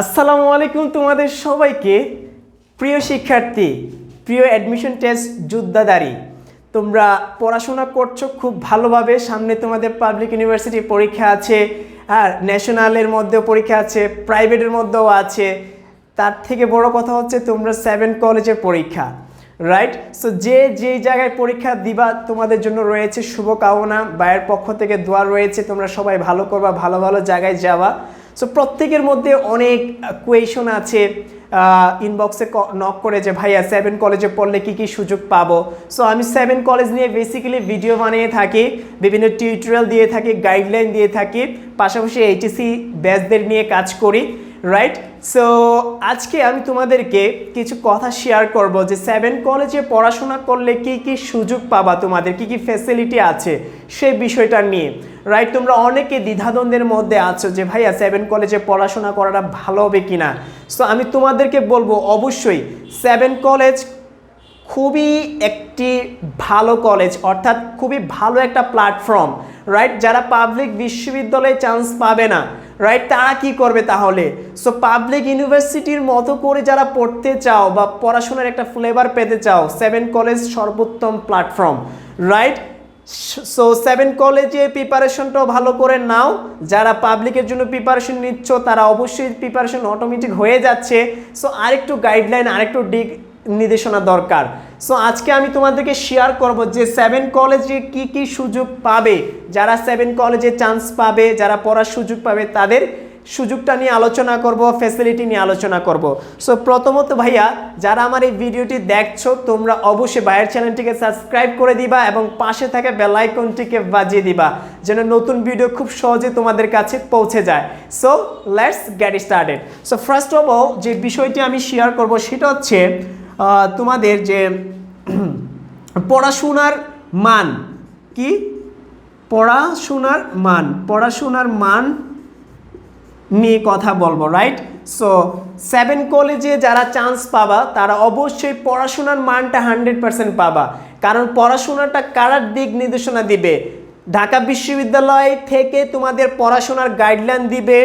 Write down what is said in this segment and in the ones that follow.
আসসালামু আলাইকুম তোমাদের সবাইকে। প্রিয় শিক্ষার্থী, প্রিয় অ্যাডমিশন টেস্ট যোদ্ধাদারি, তোমরা পড়াশোনা করছো খুব ভালোভাবে। সামনে তোমাদের পাবলিক ইউনিভার্সিটি পরীক্ষা আছে, আর ন্যাশনালের মধ্যেও পরীক্ষা আছে, প্রাইভেটের মধ্যেও আছে। তার থেকে বড় কথা হচ্ছে তোমরা 7 কলেজের পরীক্ষা, রাইট? সো যেই জায়গায় পরীক্ষা দিবা তোমাদের জন্য রয়েছে শুভকামনা, ভাইয়ের পক্ষ থেকে দোয়া রয়েছে, তোমরা সবাই ভালো করবা, ভালো ভালো জায়গায় যাওয়া। সো প্রত্যেকের মধ্যে অনেক কোয়েশন আছে, ইনবক্সে নক করে যে ভাইয়া 7 কলেজে পড়লে কি কি সুযোগ পাবো। সো আমি 7 কলেজ নিয়ে বেসিক্যালি ভিডিও বানিয়ে থাকি, বিভিন্ন টিউটোরিয়াল দিয়ে থাকি, গাইডলাইন দিয়ে থাকি, পাশাপাশি এইচএসসি ব্যাচদের নিয়ে কাজ করি, রাইট? সো আজকে আমি তোমাদেরকে কিছু কথা শেয়ার করব যে 7 কলেজে পড়াশোনা করলে কি কি সুযোগ পাবা, তোমাদের কি কি ফ্যাসিলিটি আছে সেই বিষয়টা নিয়ে, রাইট? তোমরা অনেকে দ্বিধাদ্বন্দ্বের মধ্যে আছো যে ভাইয়া 7 কলেজে পড়াশোনা করাটা ভালো হবে কিনা। সো আমি তোমাদেরকে বলবো অবশ্যই 7 কলেজ খুবই একটি ভালো কলেজ, অর্থাৎ খুবই ভালো একটা প্ল্যাটফর্ম, রাইট? যারা পাবলিক বিশ্ববিদ্যালয়ে চান্স পাবে না, রাইট, তারা কি করবে তাহলে? সো পাবলিক ইউনিভার্সিটির মতো করে যারা পড়তে চাও বা পড়াশোনার একটা ফ্লেভার পেতে চাও, 7 কলেজ সর্বোত্তম প্ল্যাটফর্ম, রাইট? সো 7 কলেজে প্রিপারেশনটাও ভালো করে নাও। যারা পাবলিকের জন্য প্রিপারেশন নিচ্ছ তারা অবশ্যই প্রিপারেশন অটোমেটিক হয়ে যাচ্ছে। সো আরেকটু গাইডলাইন, আরেকটু দিক নির্দেশনা দরকার। সো আজকে আমি তোমাদেরকে শেয়ার করব যে 7 কলেজে কি কি সুযোগ পাবে, যারা 7 কলেজে চান্স পাবে, যারা পড়ার সুযোগ পাবে, তাদের সুযোগটা নিয়ে আলোচনা করব, ফ্যাসিলিটি নিয়ে আলোচনা করব। সো প্রথমত ভাইয়া, যারা আমার এই ভিডিওটি দেখছো তোমরা অবশ্যই ভাইয়ের চ্যানেলটিকে সাবস্ক্রাইব করে দিবা এবং পাশে থাকা বেল আইকনটিকে বাজিয়ে দিবা যেন নতুন ভিডিও খুব সহজে তোমাদের কাছে পৌঁছে যায়। So let's get started. So first of all যে বিষয়টি আমি শেয়ার করব সেটা হচ্ছে তোমাদের যে পড়াশোনার মান, কি পড়াশোনার মান নিয়ে কথা বলবো, রাইট? সো 7 কলেজে যারা চান্স পাবা তারা অবশ্যই পড়াশোনার মানটা 100% পাবা, কারণ পড়াশোনাটা কারার দিক নির্দেশনা দিবে। ঢাকা বিশ্ববিদ্যালয় থেকে তোমাদের পড়াশোনার গাইডলাইন দিবে,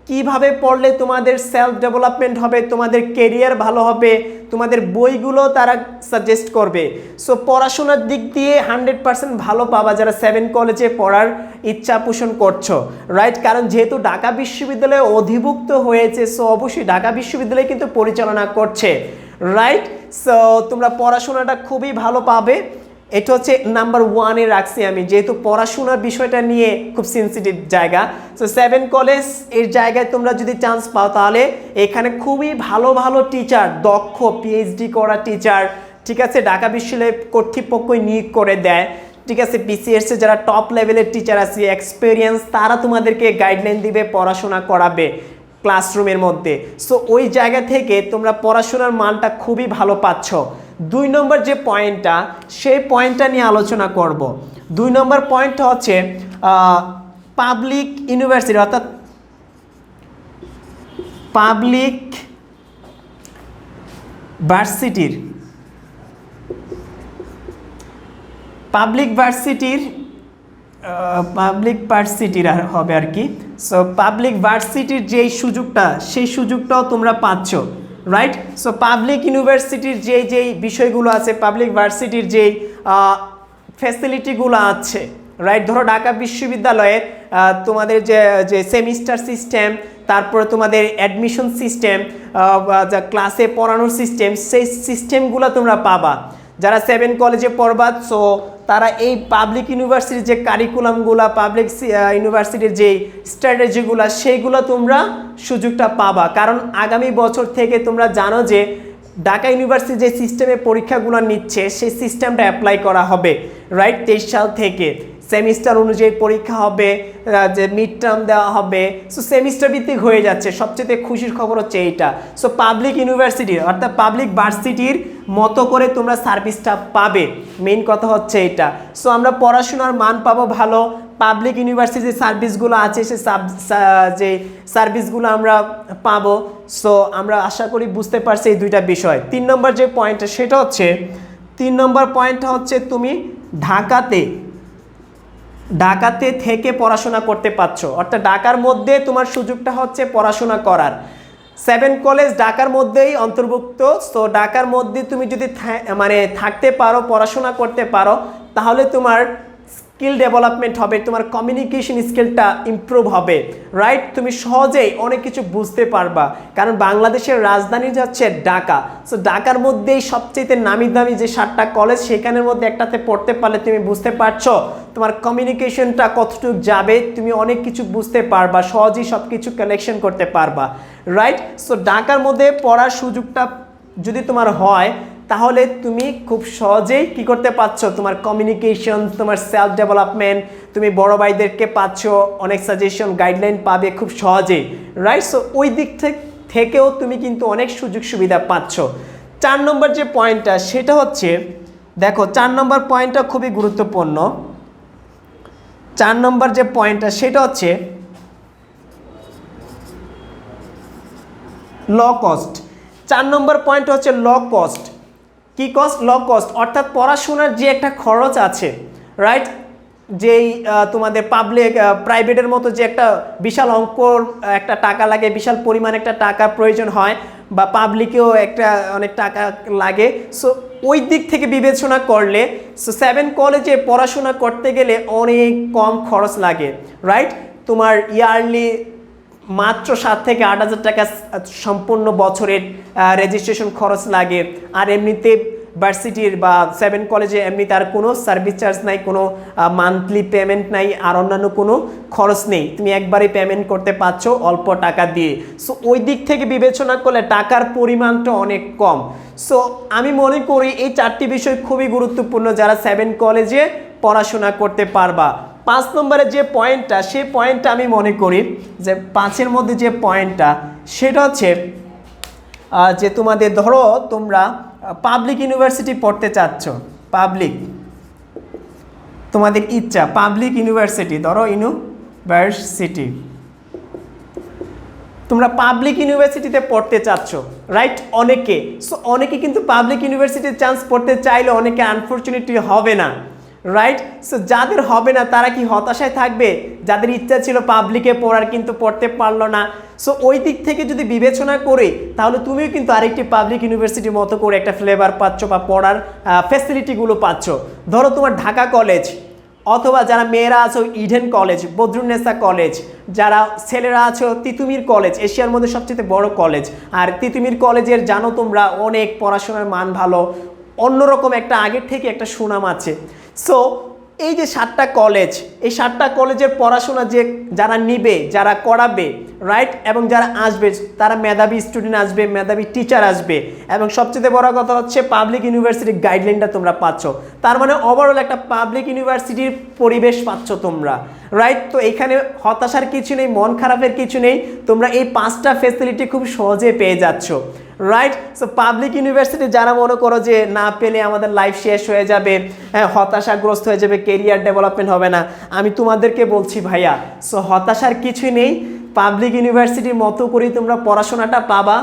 কিভাবে পড়লে তোমাদের সেলফ ডেভেলপমেন্ট হবে, তোমাদের কেরিয়ার ভালো হবে, তোমাদের বইগুলো তারা সাজেস্ট করবে। সো পড়াশোনার দিক দিয়ে 100% ভালো পাবা যারা 7 কলেজে পড়ার ইচ্ছা পোষণ করছো, রাইট? কারণ যেহেতু ঢাকা বিশ্ববিদ্যালয়ে অধিভুক্ত হয়েছে, সো অবশ্যই ঢাকা বিশ্ববিদ্যালয় কিন্তু পরিচালনা করছে, রাইট? সো তোমরা পড়াশোনাটা খুবই ভালো পাবে। এটা হচ্ছে নাম্বার 1-এ রাখছি আমি, যেহেতু পড়াশোনার বিষয়টা নিয়ে খুব সেন্সিটিভ জায়গা। সো 7 কলেজ এর জায়গায় তোমরা যদি চান্স পাও তাহলে এখানে খুবই ভালো ভালো টিচার, দক্ষ পিএইচডি করা টিচার, ঠিক আছে, ঢাকা বিশ্ববিদ্যালয় কর্তৃপক্ষই নিয়োগ করে দেয়, ঠিক আছে। বিসিএস এর যারা টপ লেভেলের টিচার আছে, এক্সপিরিয়েন্স, তারা তোমাদেরকে গাইডলাইন দিবে, পড়াশোনা করাবে ক্লাসরুমের মধ্যে। সো ওই জায়গা থেকে তোমরা পড়াশোনার মানটা খুবই ভালো পাচ্ছ। 2 নম্বর যে পয়েন্টটা, সেই পয়েন্টটা নিয়ে আলোচনা করব। 2 নম্বর পয়েন্টটা হচ্ছে পাবলিক ইউনিভার্সিটি, অর্থাৎ পাবলিক ভার্সিটির হবে আর কি। সো পাবলিক ভার্সিটির যেই সুযোগটা, সেই সুযোগটাও তোমরা পাচ্ছ, রাইট? সো পাবলিক ইউনিভার্সিটির যেই বিষয়গুলো আছে, পাবলিক ভার্সিটির যেই ফ্যাসিলিটিগুলো আছে, রাইট? ধরো ঢাকা বিশ্ববিদ্যালয়ে তোমাদের যে সেমিস্টার সিস্টেম, তারপরে তোমাদের অ্যাডমিশন সিস্টেম, ক্লাসে পড়ানোর সিস্টেম, সেই সিস্টেমগুলো তোমরা পাবা যারা 7 কলেজে পড়বা। সো তারা এই পাবলিক ইউনিভার্সিটির যে কারিকুলামগুলো, পাবলিক ইউনিভার্সিটির যে স্ট্র্যাটেজিগুলো, সেইগুলো তোমরা সুযোগটা পাবা। কারণ আগামী বছর থেকে তোমরা জানো যে ঢাকা ইউনিভার্সিটি যে সিস্টেমে পরীক্ষাগুলো নিচ্ছে সেই সিস্টেমটা অ্যাপ্লাই করা হবে, রাইট? 23 সাল থেকে সেমিস্টার অনুযায়ী পরীক্ষা হবে, যে মিড টার্ম দেওয়া হবে। সো সেমিস্টার ভিত্তিক হয়ে যাচ্ছে, সবচেয়ে খুশির খবর হচ্ছে এইটা। সো পাবলিক ইউনিভার্সিটির, অর্থাৎ পাবলিক ভার্সিটির মতো করে তোমরা সার্ভিসটা পাবে, মেইন কথা হচ্ছে এটা। সো আমরা পড়াশোনার মান পাবো ভালো, পাবলিক ইউনিভার্সিটির যে সার্ভিসগুলো আছে সে যে সার্ভিসগুলো আমরা পাবো। সো আমরা আশা করি বুঝতে পারছি এই দুইটা বিষয়। 3 নম্বর যে পয়েন্টটা, সেটা হচ্ছে 3 নম্বর পয়েন্টটা হচ্ছে তুমি ঢাকাতে থেকে পড়াশোনা করতে পারছো, অর্থাৎ ঢাকার মধ্যে তোমার সুযোগটা হচ্ছে পড়াশোনা করার। 7 কলেজ ঢাকার মধ্যেই অন্তর্ভুক্ত। সো ঢাকার মধ্যে তুমি যদি মানে থাকতে পারো, পড়াশোনা করতে পারো, তাহলে তোমার স্কিল ডেভেলপমেন্ট হবে, তোমার কমিউনিকেশন স্কিলটা ইমপ্রুভ হবে, রাইট? তুমি সহজেই অনেক কিছু বুঝতে পারবা, কারণ বাংলাদেশের রাজধানী যাচ্ছে ঢাকা। সো ঢাকার মধ্যেই সবচেয়ে নামি দামি যে 7টা কলেজ, সেখানের মধ্যে একটাতে পড়তে পারলে তুমি বুঝতে পারছো তোমার কমিউনিকেশনটা কতটুকু যাবে, তুমি অনেক কিছু বুঝতে পারবা, সহজেই সব কিছু কালেকশন করতে পারবা, রাইট? সো ঢাকার মধ্যে পড়ার সুযোগটা যদি তোমার হয়, তাহলে তুমি খুব সহজেই কি করতে পারছো, তোমার কমিউনিকেশন, তোমার সেলফ ডেভেলপমেন্ট, তুমি বড় ভাইদেরকে পাচ্ছ, অনেক সাজেশন গাইডলাইন পাবে খুব সহজেই, রাইট? সো ওই দিক থেকেও তুমি কিন্তু অনেক সুযোগ সুবিধা পাচ্ছ। 4 নম্বর যে পয়েন্টটা সেটা হচ্ছে, দেখো 4 নম্বর পয়েন্টটা খুবই গুরুত্বপূর্ণ। 4 নম্বর যে পয়েন্টটা সেটা হচ্ছে ল কস্ট। 4 নম্বর পয়েন্ট হচ্ছে ল কস্ট। কি কস্ট? ল কস্ট, অর্থাৎ পড়াশোনার যে একটা খরচ আছে, রাইট? যেই তোমাদের প্রাইভেটের মতো যে একটা বিশাল অঙ্কর একটা টাকা লাগে, বিশাল পরিমাণ একটা টাকার প্রয়োজন হয়, বা পাবলিকেও একটা অনেক টাকা লাগে। সো ওই দিক থেকে বিবেচনা করলে 7 কলেজে পড়াশোনা করতে গেলে অনেক কম খরচ লাগে, রাইট? তোমার ইয়ারলি মাত্র 7 থেকে 8 হাজার টাকা সম্পূর্ণ বছরের রেজিস্ট্রেশন খরচ লাগে। আর এমনিতে ভার্সিটির বা 7 কলেজে এমনি তার কোনো সার্ভিস চার্জ নাই, কোনো মান্থলি পেমেন্ট নাই, আর অন্যান্য কোনো খরচ নেই, তুমি একবারই পেমেন্ট করতে পারছো অল্প টাকা দিয়ে। সো ওই দিক থেকে বিবেচনা করলে টাকার পরিমাণটা অনেক কম। সো আমি মনে করি এই 4টি বিষয় খুবই গুরুত্বপূর্ণ যারা 7 কলেজে পড়াশোনা করতে পারবা। 5 নম্বরের যে পয়েন্টটা, সেই পয়েন্টটা আমি মনে করি যে 5-এর মধ্যে যে পয়েন্টটা সেটা হচ্ছে যে তোমাদের ধরো তোমরা পাবলিক ইউনিভার্সিটি পড়তে চাচ্ছ, পাবলিক, তোমাদের ইচ্ছা পাবলিক ইউনিভার্সিটি, ধরো ইউনিভার্সিটি, তোমরা পাবলিক ইউনিভার্সিটিতে পড়তে চাচ্ছ, রাইট? অনেকে, সো অনেকে কিন্তু পাবলিক ইউনিভার্সিটির চান্স পড়তে চাইলে অনেকে আনফরচুনেটলি হবে না, রাইট? সো যাদের হবে না তারা কি হতাশায় থাকবে? যাদের ইচ্ছা ছিল পাবলিকে পড়ার কিন্তু পড়তে পারলো না। সো ওই দিক থেকে যদি বিবেচনা করে, তাহলে তুমিও কিন্তু আরেকটি পাবলিক ইউনিভার্সিটির মতো করে একটা ফ্লেভার পাচ্ছ বা পড়ার ফ্যাসিলিটিগুলো পাচ্ছ। ধরো তোমার ঢাকা কলেজ, অথবা যারা মেয়েরা আছো ইডেন কলেজ, বদরুন্নেসা কলেজ, যারা ছেলেরা আছো তিতুমির কলেজ, এশিয়ার মধ্যে সবচেয়ে বড় কলেজ। আর তিতুমির কলেজের জানো তোমরা অনেক পড়াশোনার মান ভালো, অন্যরকম একটা আগের থেকে একটা সুনাম আছে। সো এই যে 7টা কলেজ, এই 7টা কলেজের পড়াশোনা যে যারা নিবে, যারা করাবে, রাইট? এবং যারা আসবে তারা মেধাবী স্টুডেন্ট আসবে, মেধাবী টিচার আসবে, এবং সবচেয়ে বড় কথা হচ্ছে পাবলিক ইউনিভার্সিটির গাইডলাইনটা তোমরা পাচ্ছ। তার মানে ওভারঅল একটা পাবলিক ইউনিভার্সিটির পরিবেশ পাচ্ছ তোমরা, রাইট? তো এখানে হতাশার কিছু নেই, মন খারাপের কিছু নেই, তোমরা এই 5টা ফ্যাসিলিটি খুব সহজে পেয়ে যাচ্ছ, রাইট? সো পাবলিক ইউনিভার্সিটি যারা মনে করো যে না পেলে আমাদের লাইফ শেষ হয়ে যাবে, হ্যাঁ হতাশাগ্রস্ত হয়ে যাবে, কেরিয়ার ডেভেলপমেন্ট হবে না, আমি তোমাদেরকে বলছি ভাইয়া, সো হতাশার কিছুই নেই। পাবলিক ইউনিভার্সিটির মতো করেই তোমরা পড়াশোনাটা পাবা,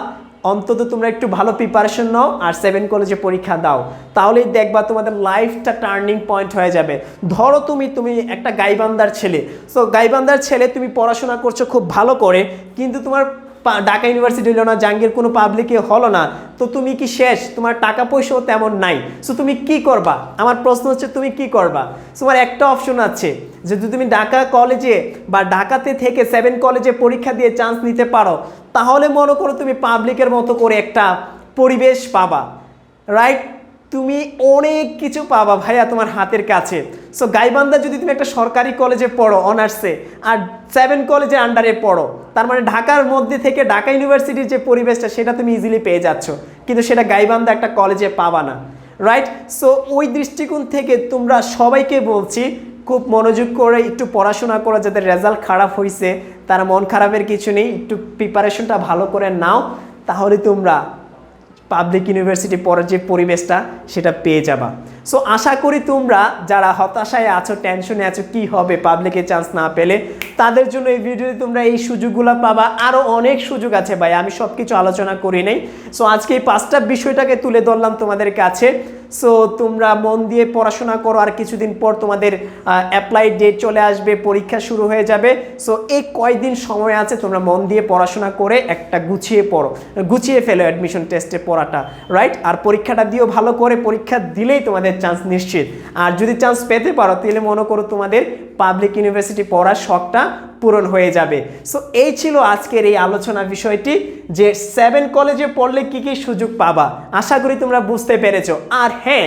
অন্তত তোমরা একটু ভালো প্রিপারেশন নাও আর 7 কলেজে পরীক্ষা দাও, তাহলেই দেখবা তোমাদের লাইফটা টার্নিং পয়েন্ট হয়ে যাবে। ধরো তুমি একটা গাইবান্ধার ছেলে, সো গাইবান্ধার ছেলে তুমি পড়াশোনা করছো খুব ভালো করে, কিন্তু তোমার ঢাকা ইউনিভার্সিটি হলো না, জাহাঙ্গীর কোনো পাবলিকে হলো না, তো তুমি কি শেষ? তোমার টাকা পয়সাও তেমন নাই, সো তুমি কি করবা? আমার প্রশ্ন হচ্ছে তুমি কি করবা? তোমার একটা অপশন আছে, যদি তুমি ঢাকা কলেজে বা ঢাকাতে থেকে 7 কলেজে পরীক্ষা দিয়ে চান্স নিতে পারো, তাহলে মনে করো তুমি পাবলিকের মতো করে একটা পরিবেশ পাবা, রাইট? তুমি অনেক কিছু পাবা ভাইয়া তোমার হাতের কাছে। সো গাইবান্ধা যদি তুমি একটা সরকারি কলেজে পড়ো অনার্সে, আর 7 কলেজের আন্ডারে পড়ো, তার মানে ঢাকার মধ্যে থেকে ঢাকা ইউনিভার্সিটির যে পরিবেশটা সেটা তুমি ইজিলি পেয়ে যাচ্ছ, কিন্তু সেটা গাইবান্ধা একটা কলেজে পাবা না, রাইট? সো ওই দৃষ্টিকোণ থেকে তোমরা সবাইকে বলছি খুব মনোযোগ করে একটু পড়াশোনা করো, যাদের রেজাল্ট খারাপ হয়েছে তারা মন খারাপের কিছু নেই, একটু প্রিপারেশনটা ভালো করে নাও, তাহলে তোমরা পাবলিক ইউনিভার্সিটি পড়ার যে পরিবেশটা সেটা পেয়ে যাবা। সো আশা করি তোমরা যারা হতাশায় আছো, টেনশনে আছো কি হবে পাবলিকে চান্স না পেলে, তাদের জন্য এই ভিডিওতে তোমরা এই সুযোগগুলো পাবা। আরও অনেক সুযোগ আছে ভাই, আমি সব কিছু আলোচনা করি নাই। সো আজকে এই 5টা বিষয়টাকে তুলে ধরলাম তোমাদের কাছে। সো তোমরা মন দিয়ে পড়াশোনা করো, আর কিছুদিন পর তোমাদের অ্যাপ্লাই ডেট চলে আসবে, পরীক্ষা শুরু হয়ে যাবে। সো এই কয়দিন সময় আছে, তোমরা মন দিয়ে পড়াশোনা করে একটা গুছিয়ে ফেলো অ্যাডমিশন টেস্টে পড়াটা, রাইট? আর পরীক্ষাটা দিও ভালো করে, পরীক্ষা দিলেই তোমাদের চান্স নিশ্চিত। আর যদি চান্স পেতে পারো তাহলে মনে করো তোমাদের পাবলিক ইউনিভার্সিটি পড়ার শখটা পূরণ হয়ে যাবে। সো এই ছিল আজকের এই আলোচনা বিষয়টি, যে 7 কলেজে পড়লে কি কি সুযোগ পাবা। আশা করি তোমরা বুঝতে পেরেছো। আর হ্যাঁ,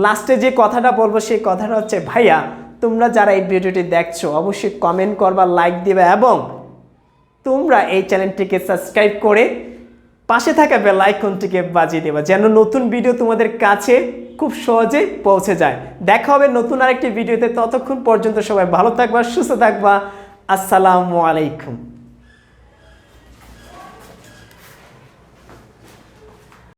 লাস্টে যে কথাটা বলবো সেই কথাটা হচ্ছে, ভাইয়া তোমরা যারা এই ভিডিওটি দেখছো অবশ্যই কমেন্ট করবা, লাইক দিবে, এবং তোমরা এই চ্যানেলটিকে সাবস্ক্রাইব করে পাশে থাকা বেল আইকনটিকে বাজিয়ে দেবা, যেন নতুন ভিডিও তোমাদের কাছে খুব সহজে পৌঁছে যায়। দেখা হবে নতুন আরেকটি ভিডিওতে। ততক্ষণ পর্যন্ত সবাই ভালো থাকবা, সুস্থ থাকবা। আসসালামু আলাইকুম।